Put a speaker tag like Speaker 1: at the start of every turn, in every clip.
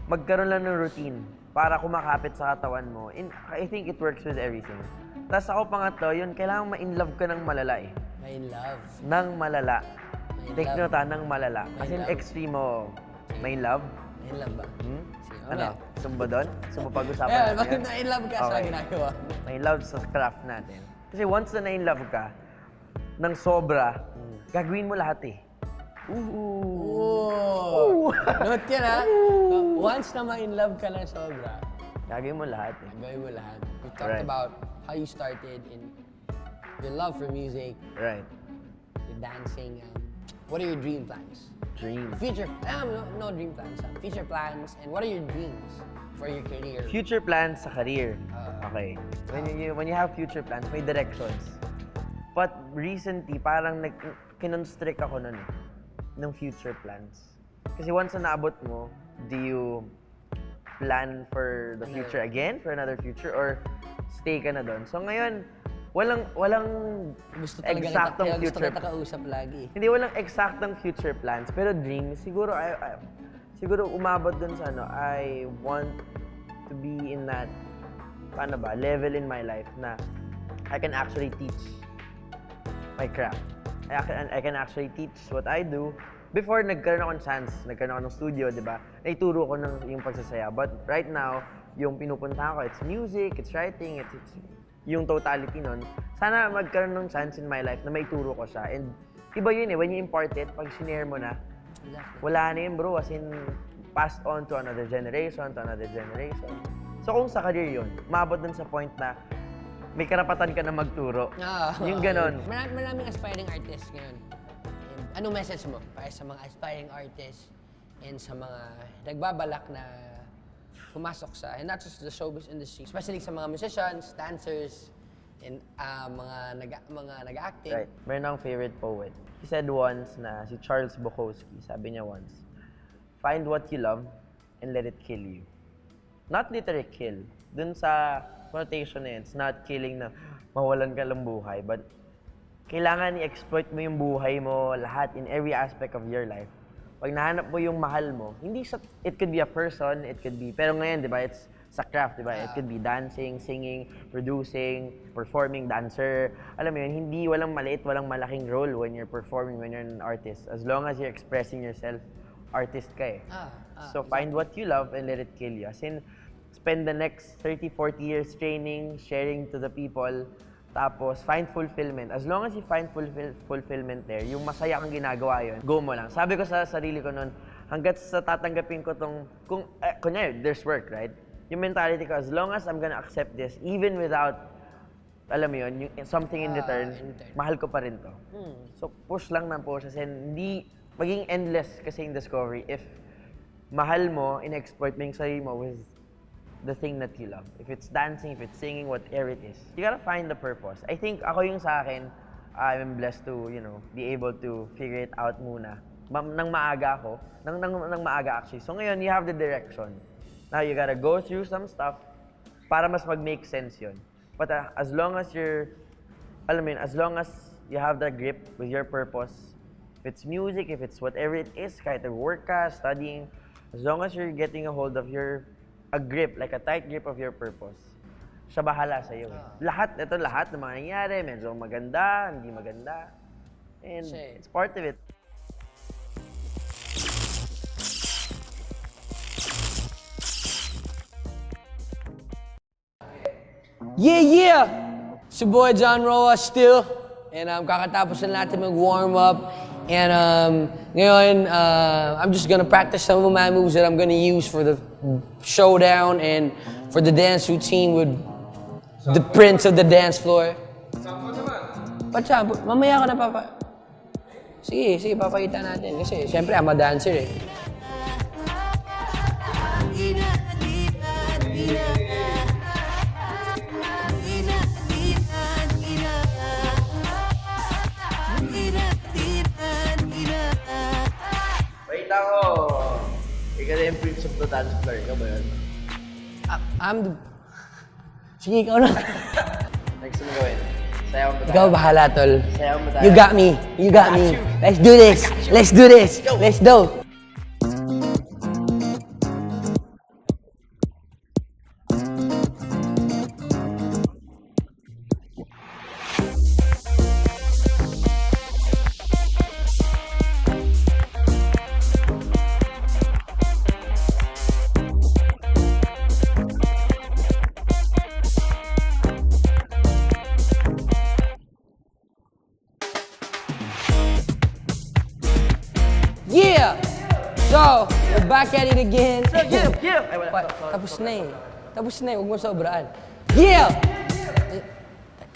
Speaker 1: magkaroon lang ng routine para kumakapit sa katawan mo. I think it works with everything. Tapos ako pangatlo, yun, kailangan ma-inlove ka ng malala eh.
Speaker 2: My love.
Speaker 1: Ng malala.
Speaker 2: My
Speaker 1: Take
Speaker 2: love.
Speaker 1: note ng malala.
Speaker 2: My
Speaker 1: As in
Speaker 2: love.
Speaker 1: extremo. May love?
Speaker 2: My love ba?
Speaker 1: Hmm?
Speaker 2: Sige,
Speaker 1: Ano?
Speaker 2: mamaya.
Speaker 1: Sumba doon? Sumba pag-usapan
Speaker 2: Eh,
Speaker 1: natin
Speaker 2: bakit
Speaker 1: yun?
Speaker 2: na-in-love ka sa
Speaker 1: Okay.
Speaker 2: ginagawa?
Speaker 1: May love sa craft natin. Kasi once na na-in-love ka, ng sobra, gagawin mo lahat eh.
Speaker 2: Ooh! Note yan ha. Once na ma-in-love ka ng sobra,
Speaker 1: Gagawin mo lahat eh.
Speaker 2: gawin mo lahat. We talked
Speaker 1: Right.
Speaker 2: about how you started in your love for music,
Speaker 1: Right.
Speaker 2: your dancing. What are your dream plans?
Speaker 1: Dream.
Speaker 2: Future, no dream plans. Future plans, and what are your dreams for your career?
Speaker 1: Future plans sa career.
Speaker 2: Ah.
Speaker 1: Okay. When you have future plans, may directions. But recently, parang kinonstrict ako nun eh, ng future plans. Kasi once na naabot mo, do you plan for the future again? For another future? Or stay ka na doon? So ngayon, walang
Speaker 2: Gusto talaga
Speaker 1: eksaktong
Speaker 2: gusto
Speaker 1: future.
Speaker 2: kita kausap lagi.
Speaker 1: Hindi, walang eksaktong future plans. Pero dreams, siguro, siguro umabot dun sa ano, I want to be in that, paano ba, level in my life na I can actually teach my craft. I can actually teach what I do. Before, nagkaroon ako ng chance, nagkaroon ako ng studio, di ba? Naituro ko ng yung pagsasaya. But right now, yung pinupuntahan ko, it's music, it's writing, it's yung totality nun. Sana magkaroon ng chance in my life na maituro ko siya. And iba yun eh, when you impart it, pag sinare mo na, wala na yun bro, as in, passed on to another generation, So kung sa career yun, maabot dun sa point na may karapatan ka na magturo. Yung ganon.
Speaker 2: Maraming aspiring artists ngayon. And anong message mo para sa mga aspiring artists and sa mga nagbabalak na pumasok sa, and not just the showbiz industry, especially sa mga musicians, dancers, and mga nag-acting.
Speaker 1: Right. Meron akong favorite poet. He said once na si Charles Bukowski, sabi niya once, find what you love and let it kill you. Not literally kill. Dun sa connotation na yun, it's not killing na mawalan ka lang buhay, but kailangan i-exploit mo yung buhay mo, lahat, in every aspect of your life. Pag nahanap mo yung mahal mo, hindi siya, it could be a person, it could be, pero ngayon, di ba, it's sa craft, di ba? It could be dancing, singing, producing, performing, dancer. Alam mo yun, hindi, walang maliit, walang malaking role when you're performing, when you're an artist. As long as you're expressing yourself, artist ka eh. So find what you love and let it kill you. As in, spend the next 30, 40 years training, sharing to the people, tapos find fulfillment. As long as you find fulfillment there, yung masaya kang ginagawa yun, go mo lang. Sabi ko sa sarili ko nun, hanggat sa tatanggapin ko tong, kunyari, there's work, right? Yung mentality ko, as long as I'm gonna accept this, even without, alam mo yun, yung something in return, mahal ko pa rin to. So push lang ng push, kasi hindi, maging endless kasi yung discovery if mahal mo, in-exploit mo yung sarili mo with the thing that you love. If it's dancing, if it's singing, whatever it is. You gotta find the purpose. I think ako yung sa akin, I'm blessed to, be able to figure it out muna. Nang maaga ako. Nang maaga actually. So ngayon, you have the direction. Now you gotta go through some stuff para mas mag-make sense yun. But as long as you're, alam mo yun, as long as you have that grip with your purpose, if it's music, if it's whatever it is, kahit work ka, studying, as long as you're getting a hold of a grip, like a tight grip of your purpose, siya bahala sa'yo. Lahat ng mga nangyayari, medyo maganda, hindi maganda. And it's part of it.
Speaker 2: Yeah! It's your boy John Roa still. And kakatapos na natin mag-warm up. And ngayon, I'm just gonna practice some of my moves that I'm gonna use for the showdown and for the dance routine with the prince of the dance floor. Sample. Mamaya ka na Sige, papakita natin. Kasi syempre, I'm a dancer eh.
Speaker 1: Wait ako! Ikaw na yung prince of the dance floor. Ikaw ba yun?
Speaker 2: I'm the... Sige, ikaw na.
Speaker 1: Next mo gawin. Sayaw mo tayo.
Speaker 2: Ikaw bahala, tol.
Speaker 1: Sayaw mo tayo.
Speaker 2: You got me. Let's do this. Let's do this. Let's go. back at it again.
Speaker 1: Yeah! Ay, wala.
Speaker 2: Tapos na eh. Tapos na eh, huwag mo sobraan. Yeah!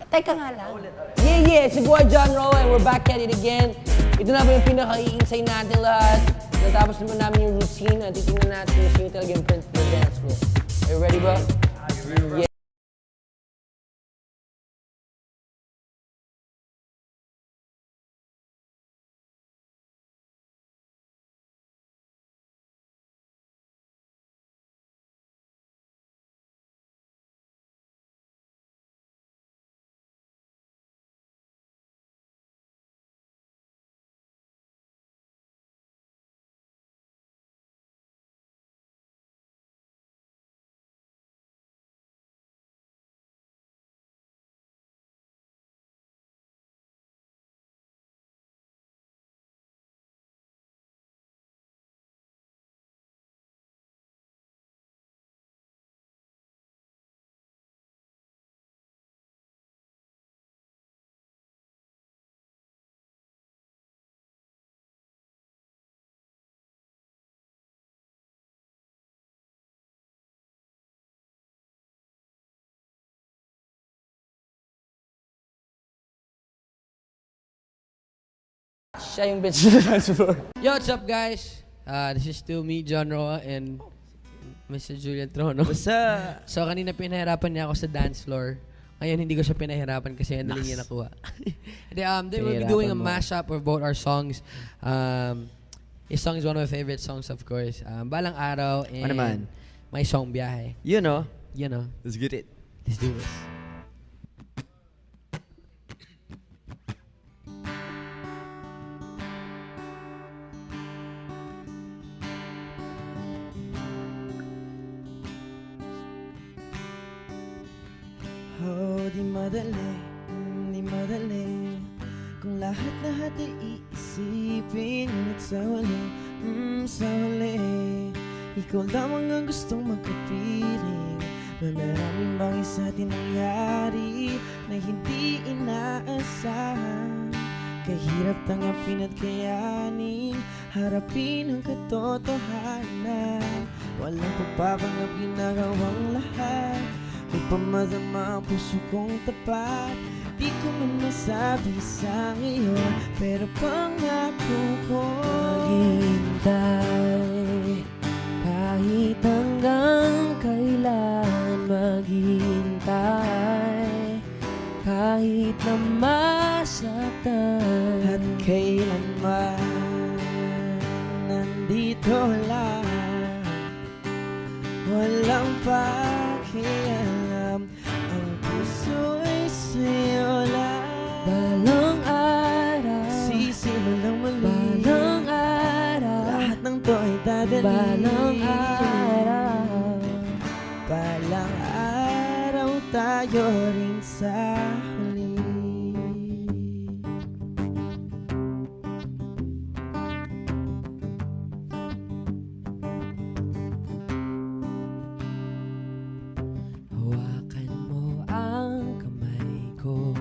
Speaker 2: Teka nga lang. Yeah, it's your boy John Roa and we're back at it again. Ito na ba yung pinaka-i-insay natin lahat? Natapos naman namin yung routine at titingnan natin yung sino talaga yung print for the dance floor. Are you ready, bro? Yeah. Siya yung bitch na dance floor. Yo, what's up guys? This is still me, John Roa, and Mr. Julian Trono.
Speaker 1: Basta,
Speaker 2: So kanina pinahirapan niya ako sa dance floor. Ngayon hindi ko siya pinahirapan kasi ang dali niya nakuha. They will be doing a mashup of both our songs. His song is one of my favorite songs, of course. Balang Araw and
Speaker 1: Ano man?
Speaker 2: My Song Biyahe.
Speaker 1: you know,
Speaker 2: You know,
Speaker 1: let's get it.
Speaker 2: let's do this.
Speaker 3: Oh, di madali, di madali kung lahat-lahat ay iisipin. Ngunit sa huli ikaw lamang ang gustong magkapiling. Na maraming bagay sa atin nangyari na hindi inaasahan. Kahirap tanggapin at kayanin, harapin ang katotohanan. Walang pagpapanggap, ginagawang lahat upang madama ang puso kong tapat. Di ko man masabi sa ngayon, pero pangako ko maghihintay kahit hanggang kailan. Maghihintay kahit na masaktan, at kailanman nandito lang. Walang pakialam, ang puso ay sa'yo lang. Balang araw, sisimulang muli. Balang araw, lahat ng to ay dadali. Balang araw, balang araw tayo rin sa huli. Hawakan mo ang kamay ko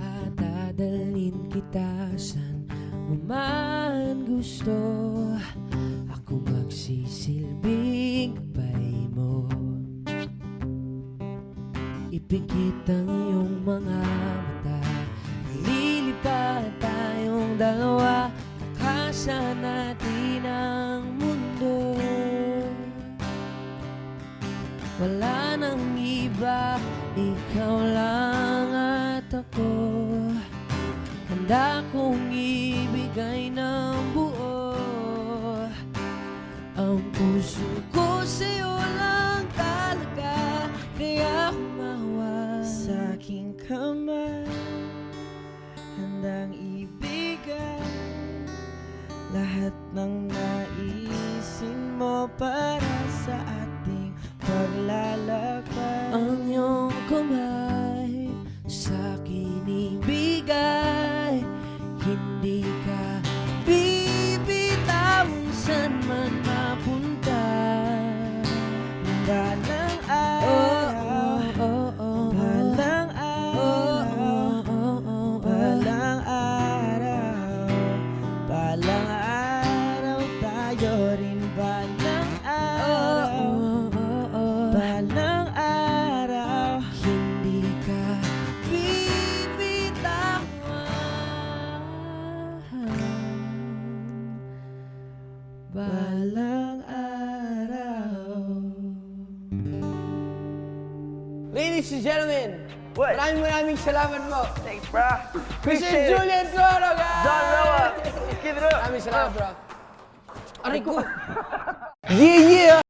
Speaker 3: at dadalhin kita saan mo man gusto. Ako magsisilbing gabay mo. Ipikit ang iyong mga mata, lilipad tayong dalawa, takasan natin ang mundo. Wala nang iba, ikaw lang at ako. Handa kong ibigay ng buo ang puso ko sa'yo lang talaga. Kaya humawa sa aking kamay, handang ibigay lahat ng naisin mo para sa ating paglalakbay. Ang iyong kamay sa'kin ibigay, hindi ka bibitawin saan man mapunta. Balang araw, balang araw, balang araw, balang araw sa'yo rin balang araw. Balang araw, hindi ka bibitawan. Balang araw.
Speaker 2: Ladies and gentlemen,
Speaker 1: What?
Speaker 2: maraming salamat po.
Speaker 1: Thanks, bro.
Speaker 2: This is
Speaker 1: Appreciate it.
Speaker 2: Julian Toro, guys!
Speaker 1: John Roa. Give it up.
Speaker 2: Maraming salamat, bro. Aray ko! Yeah, yeah!